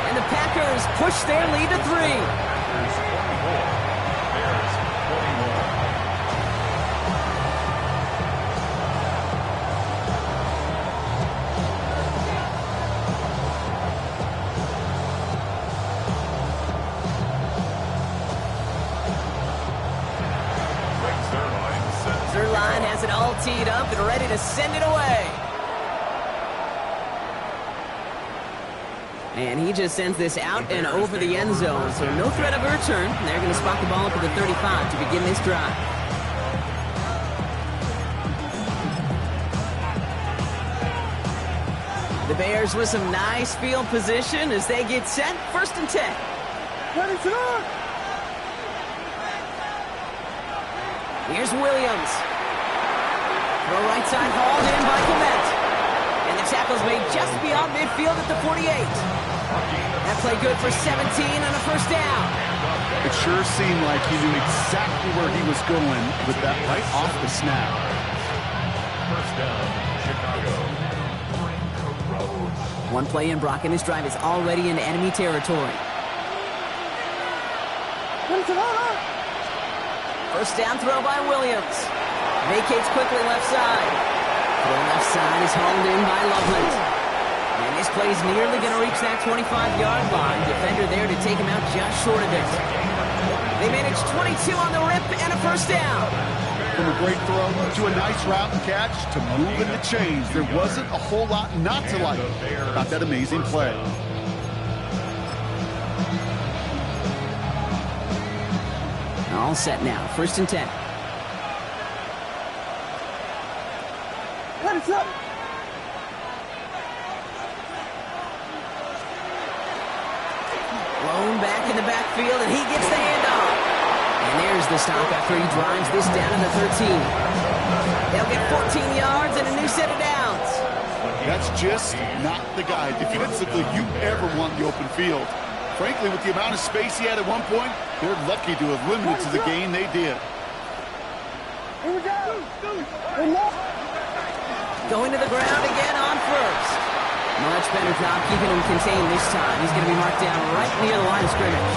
And the Packers push their lead to 3. Bears 24. Bears 41. Zerline has it all teed up and ready to send it away. And he just sends this out and over the end zone, so no threat of a return. They're going to spot the ball up at the 35 to begin this drive. The Bears with some nice field position as they get set. First and 10. Ready to go! Here's Williams. Throw right side hauled in by Clement. And the tackle's made just beyond midfield at the 48. That play good for 17 on a first down. It sure seemed like he knew exactly where he was going with that right off the snap. First down, Chicago. One play in, Brock, and this drive is already in enemy territory. First down throw by Williams. Vacates quickly left side. Throw left side is hauled in by Loveland. And this play is nearly going to reach that 25-yard line. Defender there to take him out just short of it. They managed 22 on the rip and a first down. From a great throw to a nice route and catch to moving the chains, there wasn't a whole lot not to like about that amazing play. All set now. First and 10. What is up? Blown back in the backfield, and he gets the handoff. And there's the stop after he drives this down to the 13. They'll get 14 yards and a new set of downs. That's just not the guy defensively you ever want in the open field. Frankly, with the amount of space he had at one point, they're lucky to have limited to the gain they did. Going to the ground again on first. Much better job keeping him contained this time. He's going to be marked down right near the line of scrimmage.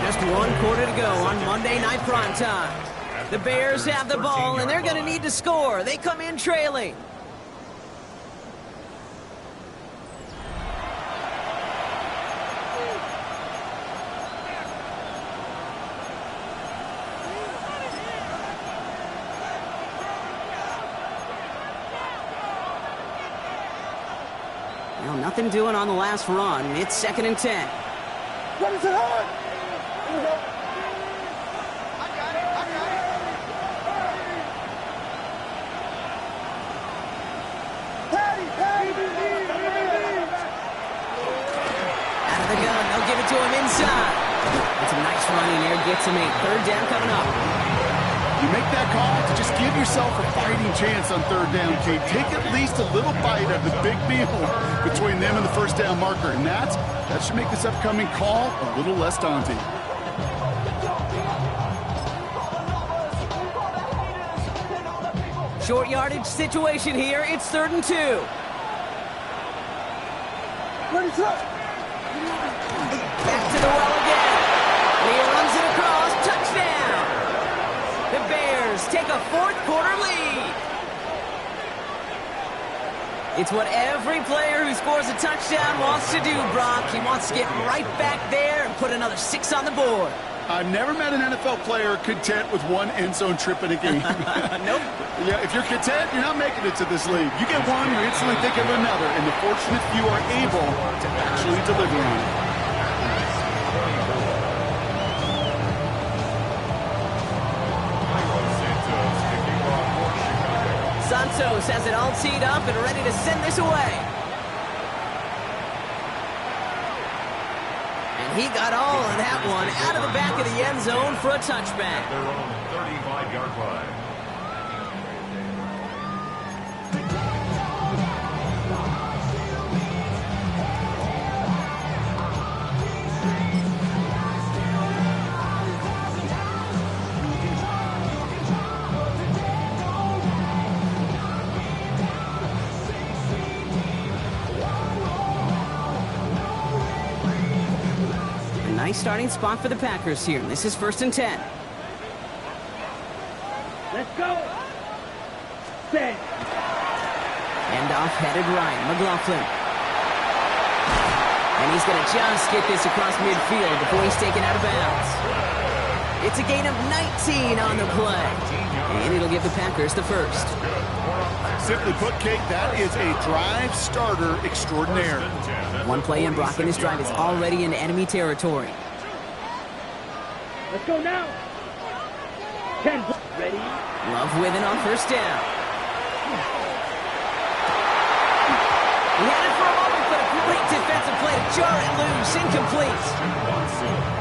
Just 1 quarter to go on Monday Night Primetime. The Bears have the ball, and they're going to need to score. They come in trailing. Well, nothing doing on the last run. It's 2nd and 10. What is it on? Out of the gun, they'll give it to him inside. It's a nice running there, gets him a 3rd down coming up. You make that call to just give yourself a fighting chance on 3rd down, Kate. Take at least a little bite of the big meal between them and the 1st down marker. And that should make this upcoming call a little less daunting. Short yardage situation here. It's 3rd and 2. Back to the well again. And he runs it across. Touchdown. The Bears take a 4th quarter lead. It's what every player who scores a touchdown wants to do, Brock. He wants to get right back there and put another 6 on the board. I've never met an NFL player content with 1 end zone trip in a game. Nope. Yeah, if you're content, you're not making it to this league. You get one, you instantly think of another, and the fortunate few are able to actually deliver on it. Santos has it all teed up and ready to send this away. And he got all of that one out of the back of the end zone for a touchback. Their own 35-yard line. Nice starting spot for the Packers here. This is 1st and 10. Let's go. Set. Handoff headed right. McLaughlin. And he's going to just get this across midfield before he's taken out of bounds. It's a gain of 19 on the play. And it'll give the Packers the 1st. Simply put, Kate, that is a drive starter extraordinaire. 1 play in, Brock, and this drive is already in enemy territory. Let's go now. 10. Ready. Love with it on 1st down. He had it for a moment, but a great defensive play to jar it loose. Incomplete.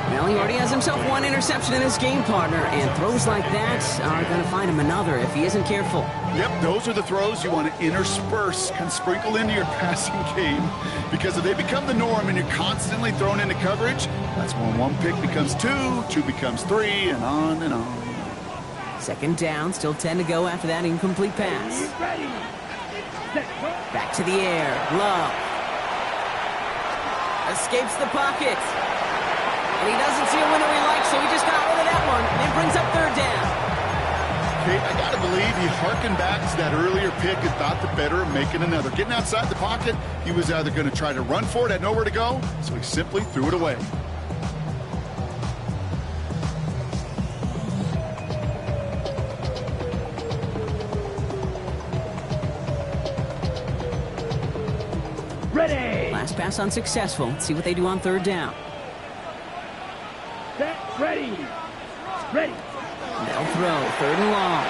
Well, he already has himself 1 interception in his game, partner, and throws like that are going to find him another if he isn't careful. Yep, those are the throws you want to intersperse, kind of sprinkle into your passing game, because if they become the norm and you're constantly thrown into coverage, that's when 1 pick becomes 2, 2 becomes 3, and on and on. 2nd down, still 10 to go after that incomplete pass. Ready. Set. Back to the air. Love. Escapes the pocket. And he doesn't see a window he likes, so he just got rid of that one. And it brings up 3rd down. Kate, I got to believe he harkened back to that earlier pick and thought the better of making another. Getting outside the pocket, he was either going to try to run for it, had nowhere to go, so he simply threw it away. Ready. Last pass unsuccessful. Let's see what they do on 3rd down. Set. Ready. Ready. They'll throw 3rd and long.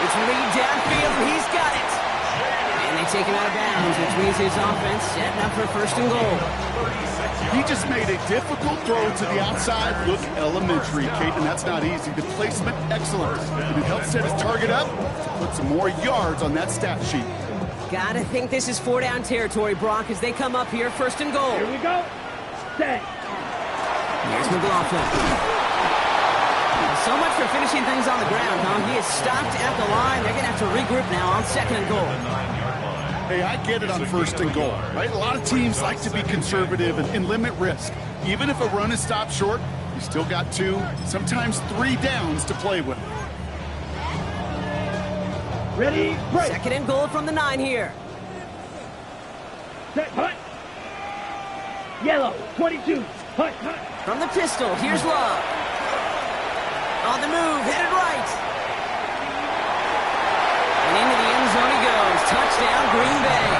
It's Reed downfield, and he's got it. And they take him out of bounds, which means his offense setting up for first and goal. He just made a difficult throw to the outside look elementary, Kate, and that's not easy. The placement, excellent. And it helps set his target up to put some more yards on that stat sheet. Gotta think this is 4-down territory, Brock, as they come up here, first and goal. Here we go. Set. Here's McLaughlin. So much for finishing things on the ground, huh? He is stopped at the line. They're gonna have to regroup now on second and goal. Hey, I get it on first and goal, right? A lot of teams like to be conservative and limit risk. Even if a run is stopped short, you still got 2, sometimes 3 downs to play with. Ready, break. Second and goal from the 9 here. Set, hut. Yellow, 22. Hut, hut. From the pistol, here's Love. On the move, headed right. And into the end zone he goes. Touchdown, Green Bay.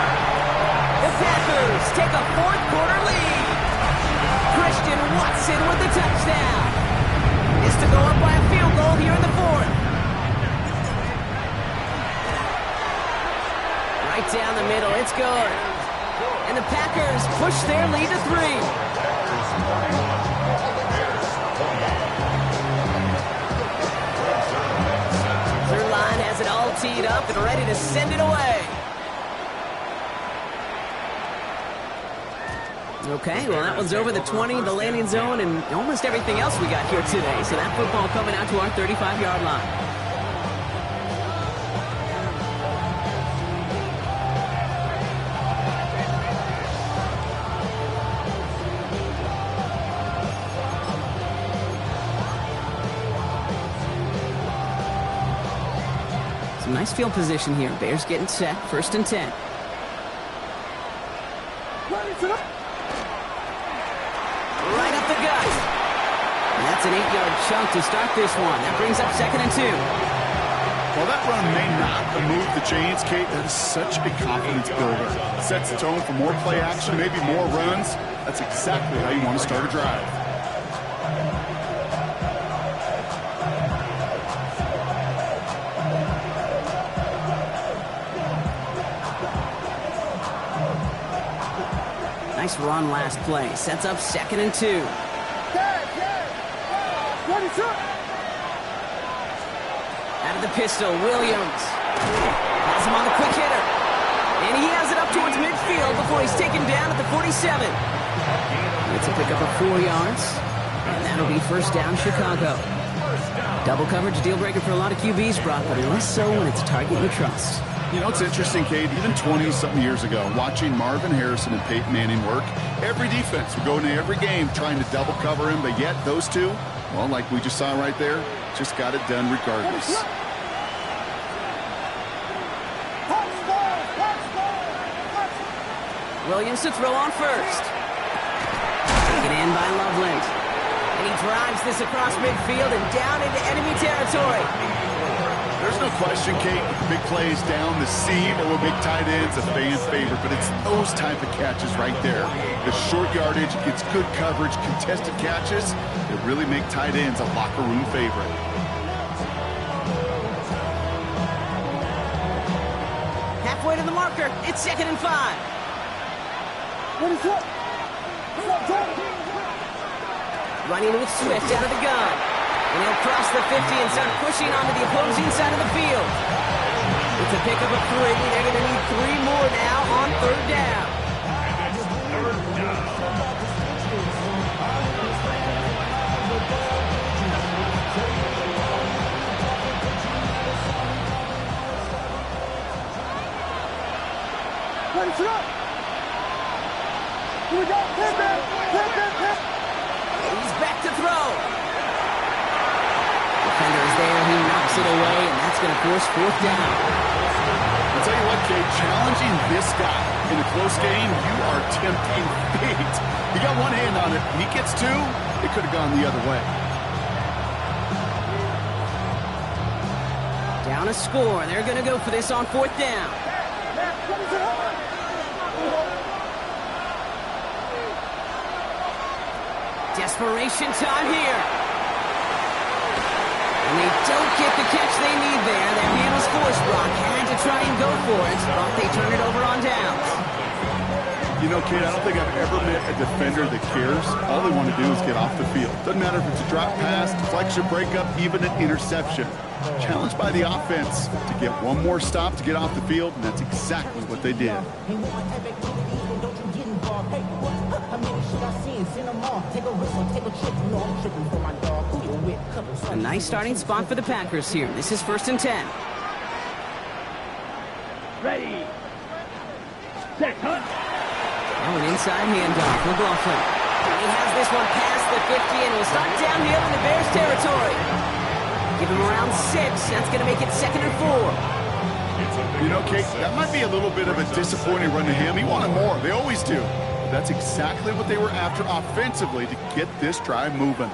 The Packers take a fourth-quarter lead. Christian Watson with the touchdown. Is to go up by a field goal here in the fourth. Right down the middle, it's good. And the Packers push their lead to 3. Their line has it all teed up and ready to send it away. Okay, well, that one's over the 20, the landing zone, and almost everything else we got here today. So that football coming out to our 35-yard line. Some nice field position here. Bears getting set, first and 10. Right up the gut. And that's an 8-yard chunk to start this one. That brings up second and 2. Well, that run may not have moved the chains, Kate. That is such a confidence builder. Sets the tone for more play action, maybe more runs. That's exactly how you want to start a drive. Nice run last play. Sets up second and 2. Out of the pistol, Williams. Has him on the quick hitter. And he has it up towards midfield before he's taken down at the 47. It's a pickup of 4 yards. And that'll be first down, Chicago. Double coverage deal breaker for a lot of QBs, Brock, but less so when it's a target you trust. You know, it's interesting, Kate, even 20-something years ago, watching Marvin Harrison and Peyton Manning work, every defense would go into every game trying to double cover him, but yet those two, well, like we just saw right there, just got it done regardless. Williams to throw on first. Taken in by Loveland. And he drives this across midfield and down into enemy territory. There's no question, Kate, big plays down the seam or big tight ends a fan favorite, but it's those type of catches right there. The short yardage, gets good coverage, contested catches that really make tight ends a locker room favorite. Halfway to the marker, it's second and 5. Running with Swift out of the gun. And he'll cross the 50 and start pushing onto the opposing side of the field. It's a pickup of 3. They're going to need 3 more now on third down. He's back to throw. Defender is there, he knocks it away, and that's going to force fourth down. I'll tell you what, Kate, challenging this guy in a close game, you are tempting fate. He got one hand on it. He gets 2, it could have gone the other way. Down a score. They're going to go for this on fourth down. Desperation time here. And they Don't get the catch they need there. Their hand was forced, Brock. Had to try and go for it, but they turned it over on downs. You know, kid, I don't think I've ever met a defender that cares. All they want to do is get off the field. Doesn't matter if it's a drop pass, deflection, breakup, even an interception. Challenged by the offense to get one more stop to get off the field, and that's exactly what they did. A nice starting spot for the Packers here. This is 1st and 10. Ready. Set, cut. Oh, an inside handoff. McLaughlin. He has this one past the 50 and will start downhill in the Bears territory. Give him around 6. That's going to make it 2nd and 4. You know, Kate, that might be a little bit of a disappointing run to him. He wanted more. They always do. That's exactly what they were after offensively to get this drive moving.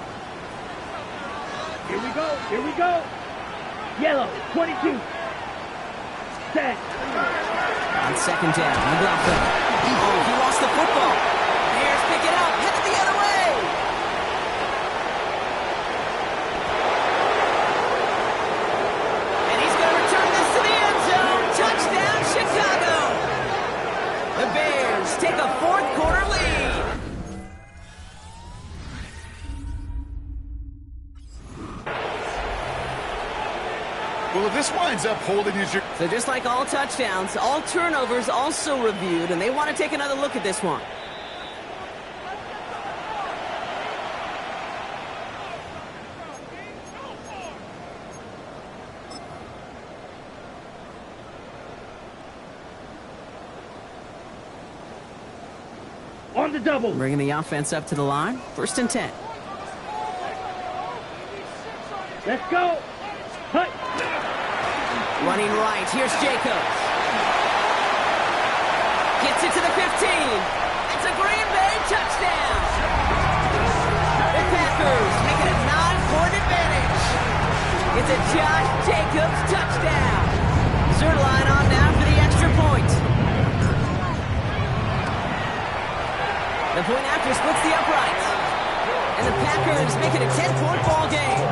Here we go. Here we go. Yellow, 22. Set. On 2nd down, McLaughlin. Oh, he lost the football. Bears pick it up, headed the other way. And he's going to return this to the end zone. Touchdown, Chicago. The Bears take a 4th quarter lead. Well, if this winds up holding you... So just like all touchdowns, all turnovers also reviewed, and they want to take another look at this one. On the double. Bringing the offense up to the line. 1st and 10. Let's go. Cut. Running right. Here's Jacobs. Gets it to the 15. It's a Green Bay touchdown. The Packers make it a 9-point advantage. It's a Josh Jacobs touchdown. Zerline on now for the extra point. The point after splits the uprights. And the Packers make it a 10-point ball game.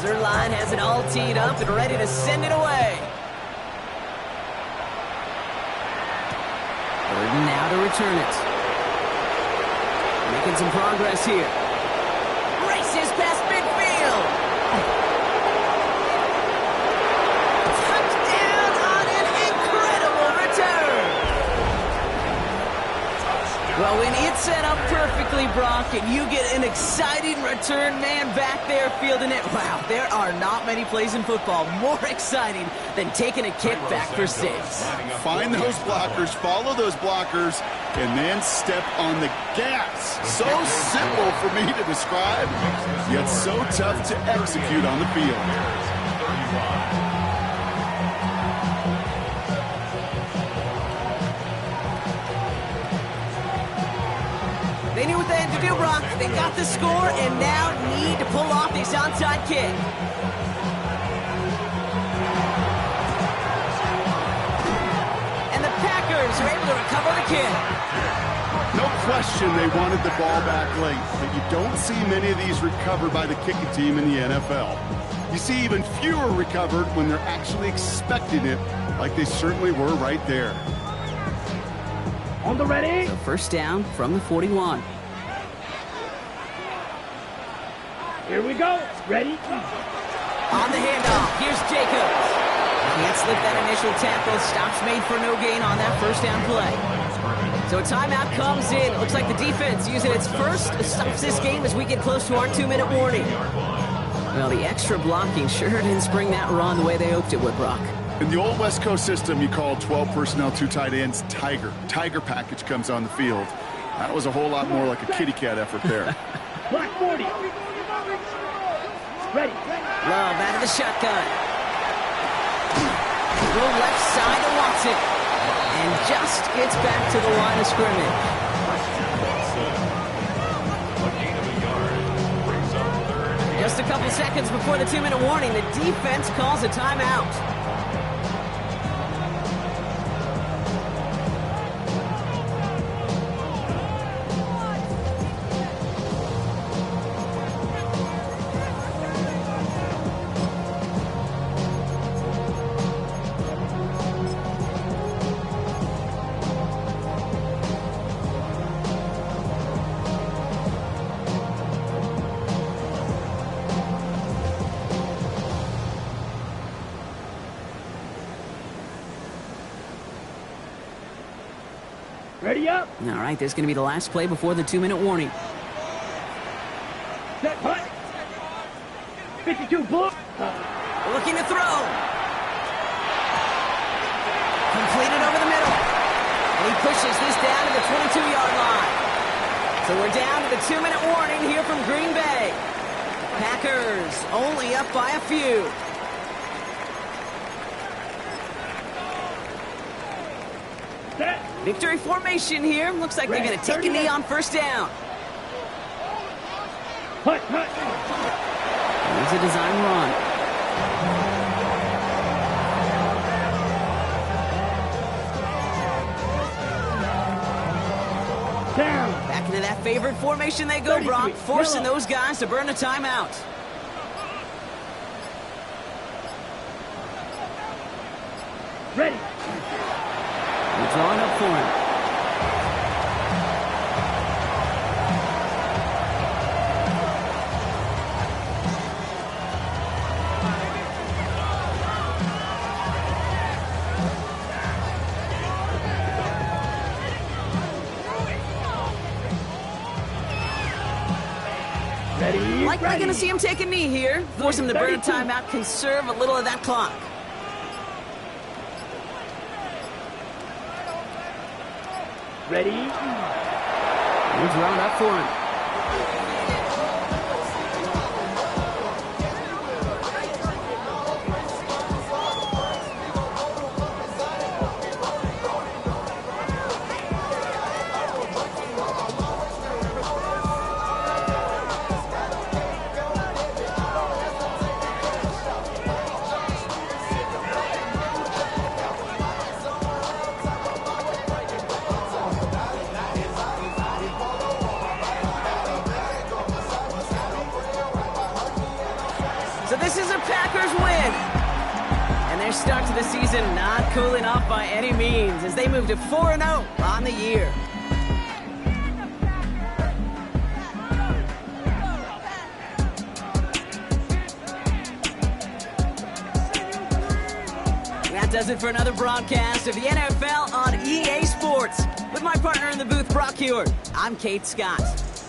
Zerline has it all teed up and ready to send it away. 3rd and now to return it. Making some progress here. Races past midfield. Touchdown on an incredible return. Well, when it's set up perfectly, Brock, and you get an exciting return man back there fielding it, wow, there are not many plays in football more exciting than taking a kick back for 6. Find those blockers, follow those blockers, and then step on the gas. So simple for me to describe, yet so tough to execute on the field. They knew what they had to do, Brock. They got the score and now need to pull off this onside kick. And the Packers are able to recover the kick. No question they wanted the ball back late, but you don't see many of these recovered by the kicking team in the NFL. You see even fewer recovered when they're actually expecting it, like they certainly were right there. On the ready. So 1st down from the 41. Here we go. Ready. On the handoff, here's Jacobs. Can't slip that initial tackle. Stops made for no gain on that 1st down play. So a timeout comes in. Looks like the defense using its first stops this game as we get close to our 2-minute warning. Well, the extra blocking sure didn't spring that run the way they hoped it would, Brock. In the old West Coast system, you call 12 personnel, 2 tight ends, Tiger. Tiger package comes on the field. That was a whole lot more like a kitty cat effort there. Black 40. Ready. Love out of the shotgun. Go left side to Watson. And just gets back to the line of scrimmage. Just a couple seconds before the 2-minute warning, the defense calls a timeout. Ready up. All right, this is going to be the last play before the 2-minute warning. Set punt. 52 block. Looking to throw. Completed over the middle. And he pushes this down to the 22-yard line. So we're down to the 2-minute warning here from Green Bay. Packers only up by a few. Set. Victory formation here. Looks like they're going to take a knee on first down. Punt, punt. Here's a design run. Down. Back into that favorite formation they go, Brock, forcing those guys to burn a timeout. Ready. They're drawing up for him. Ready. Likely going to see him take a knee here. Force him to burn a timeout, conserve a little of that clock. Ready. They're drawing up for him. So this is a Packers win. And their start to the season not cooling off by any means as they move to 4-0 on the year. That does it for another broadcast of the NFL on EA Sports. With my partner in the booth, Brock Hewitt, I'm Kate Scott.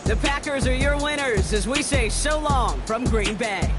The Packers are your winners as we say so long from Green Bay.